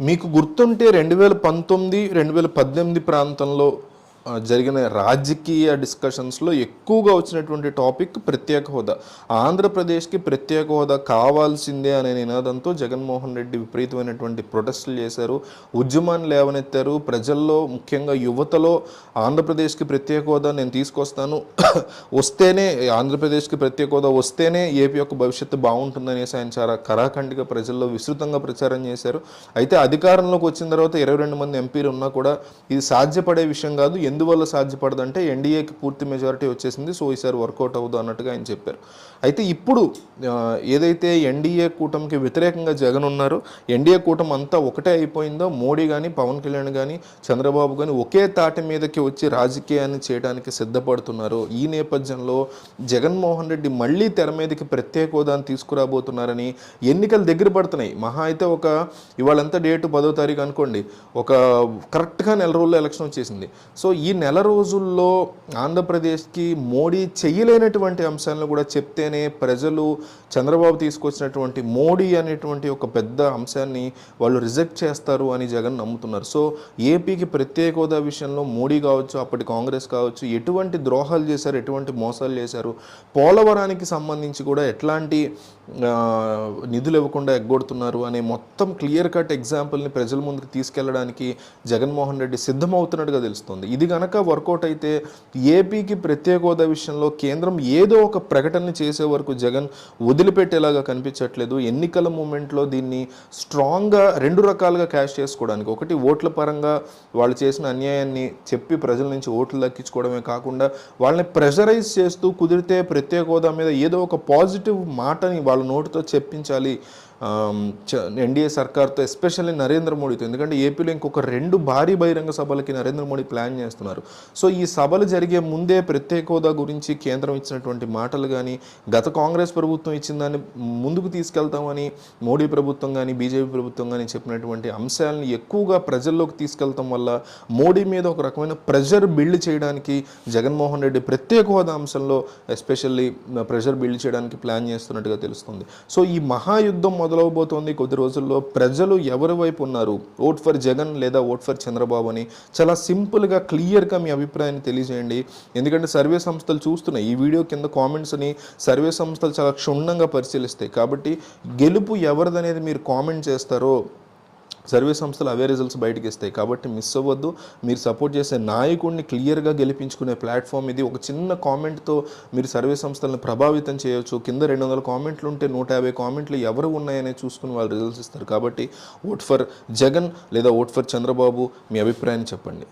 మీకు గుర్తుంటే 2019, 2018 ప్రాంతంలో జరిగిన రాజకీయ డిస్కషన్స్లో ఎక్కువగా వచ్చినటువంటి టాపిక్ ప్రత్యేక హోదా. ఆంధ్రప్రదేశ్కి ప్రత్యేక హోదా కావాల్సిందే అనే నినాదంతో జగన్మోహన్ రెడ్డి విపరీతమైనటువంటి ప్రొటెస్టులు చేశారు, ఉద్యమాన్ని లేవనెత్తారు. ప్రజల్లో ముఖ్యంగా యువతలో ఆంధ్రప్రదేశ్కి ప్రత్యేక హోదా నేను తీసుకొస్తాను, వస్తేనే ఆంధ్రప్రదేశ్కి ప్రత్యేక హోదా వస్తేనే ఏపీ యొక్క భవిష్యత్తు బాగుంటుందనేసి ఆయన చాలా కరాఖండిగా ప్రజల్లో విస్తృతంగా ప్రచారం చేశారు. అయితే అధికారంలోకి వచ్చిన తర్వాత 22 మంది ఎంపీలు ఉన్నా కూడా ఇది సాధ్యపడే విషయం కాదు. ఎందువల్ల సాధ్యపడదంటే ఎన్డీఏకి పూర్తి మెజారిటీ వచ్చేసింది, సో ఈసారి వర్కౌట్ అవ్వదు అన్నట్టుగా ఆయన చెప్పారు. అయితే ఇప్పుడు ఏదైతే ఎన్డీఏ కూటమికి వ్యతిరేకంగా జగన్ ఉన్నారో, ఎన్డీఏ కూటమి అంతా ఒకటే అయిపోయిందో, మోడీ కానీ పవన్ కళ్యాణ్ కానీ చంద్రబాబు కానీ ఒకే తాటి మీదకి వచ్చి రాజకీయాన్ని చేయడానికి సిద్ధపడుతున్నారు. ఈ నేపథ్యంలో జగన్మోహన్ రెడ్డి మళ్ళీ తెర మీదకి ప్రత్యేక హోదాను తీసుకురాబోతున్నారని ఎన్నికలు దగ్గర పడుతున్నాయి. మహా అయితే ఇవాళంతా డేటు 10వ తారీఖు అనుకోండి, ఒక కరెక్ట్గా నెల రోజుల్లో ఎలక్షన్ వచ్చేసింది. సో ఈ నెల రోజుల్లో ఆంధ్రప్రదేశ్కి మోడీ చేయలేనటువంటి అంశాలను కూడా చెప్తేనే ప్రజలు చంద్రబాబు తీసుకొచ్చినటువంటి మోడీ అనేటువంటి ఒక పెద్ద అంశాన్ని వాళ్ళు రిజెక్ట్ చేస్తారు అని జగన్ నమ్ముతున్నారు. సో ఏపీకి ప్రత్యేక హోదా విషయంలో మోడీ కావచ్చు, అప్పటి కాంగ్రెస్ కావచ్చు, ఎటువంటి ద్రోహాలు చేశారు, ఎటువంటి మోసాలు చేశారు, పోలవరానికి సంబంధించి కూడా ఎట్లాంటి నిధులు ఇవ్వకుండా ఎగ్గొడుతున్నారు అనే మొత్తం క్లియర్ కట్ ఎగ్జాంపుల్ని ప్రజల ముందుకు తీసుకెళ్లడానికి జగన్మోహన్ రెడ్డి సిద్ధమవుతున్నట్టుగా తెలుస్తుంది. ఇది కనుక వర్కౌట్ అయితే ఏపీకి ప్రత్యేక హోదా విషయంలో కేంద్రం ఏదో ఒక ప్రకటన చేసే వరకు జగన్ వదిలిపెట్టేలాగా కనిపించట్లేదు. ఎన్నికల మూమెంట్లో దీన్ని స్ట్రాంగ్గా 2 రకాలుగా క్యాష్ చేసుకోవడానికి, ఒకటి ఓట్ల పరంగా వాళ్ళు చేసిన అన్యాయాన్ని చెప్పి ప్రజల నుంచి ఓట్లు దక్కించుకోవడమే కాకుండా వాళ్ళని ప్రెషరైజ్ చేస్తూ కుదిరితే ప్రత్యేక హోదా మీద ఏదో ఒక పాజిటివ్ మాటని వాళ్ళ నోటితో చెప్పించాలి ఎన్డీఏ సర్కార్తో, ఎస్పెషల్లీ నరేంద్ర మోడీతో. ఎందుకంటే ఏపీలో ఇంకొక 2 భారీ బహిరంగ సభలకి నరేంద్ర మోడీ ప్లాన్ చేస్తున్నారు. సో ఈ సభలు జరిగే ముందే ప్రత్యేక హోదా గురించి కేంద్రం ఇచ్చినటువంటి మాటలు కానీ, గత కాంగ్రెస్ ప్రభుత్వం ఇచ్చిన దాన్ని ముందుకు తీసుకెళ్తామని మోడీ ప్రభుత్వం కానీ బీజేపీ ప్రభుత్వం కానీ చెప్పినటువంటి అంశాలని ఎక్కువగా ప్రజల్లోకి తీసుకెళ్తాం వల్ల మోడీ మీద ఒక రకమైన ప్రెషర్ బిల్డ్ చేయడానికి జగన్మోహన్ రెడ్డి ప్రత్యేక హోదా అంశంలో ఎస్పెషల్లీ ప్రెషర్ బిల్డ్ చేయడానికి ప్లాన్ చేస్తున్నట్టుగా తెలుస్తుంది. సో ఈ మహాయుద్ధం మొదలవబోతోంది కొద్ది రోజుల్లో. ప్రజలు ఎవరి వైపు ఉన్నారు, ఓట్ ఫర్ జగన్ లేదా ఓట్ ఫర్ చంద్రబాబు అని చాలా సింపుల్గా క్లియర్గా మీ అభిప్రాయాన్ని తెలియజేయండి. ఎందుకంటే సర్వే సంస్థలు చూస్తున్నాయి, ఈ వీడియో కింద కామెంట్స్ని సర్వే సంస్థలు చాలా క్షుణ్ణంగా పరిశీలిస్తాయి. కాబట్టి గెలుపు ఎవరిదనేది మీరు కామెంట్ చేస్తారో సర్వే సంస్థలు అవే రిజల్ట్స్ బయటకు ఇస్తాయి. కాబట్టి మిస్ అవ్వద్దు. మీరు సపోర్ట్ చేసే నాయకుడిని క్లియర్గా గెలిపించుకునే ప్లాట్ఫామ్ ఇది. ఒక చిన్న కామెంట్తో మీరు సర్వే సంస్థలను ప్రభావితం చేయవచ్చు. కింద 200 కామెంట్లు ఉంటే 150 కామెంట్లు ఎవరు ఉన్నాయనే చూసుకుని వాళ్ళు రిజల్ట్స్ ఇస్తారు. కాబట్టి ఓట్ ఫర్ జగన్ లేదా ఓట్ ఫర్ చంద్రబాబు, మీ అభిప్రాయాన్ని చెప్పండి.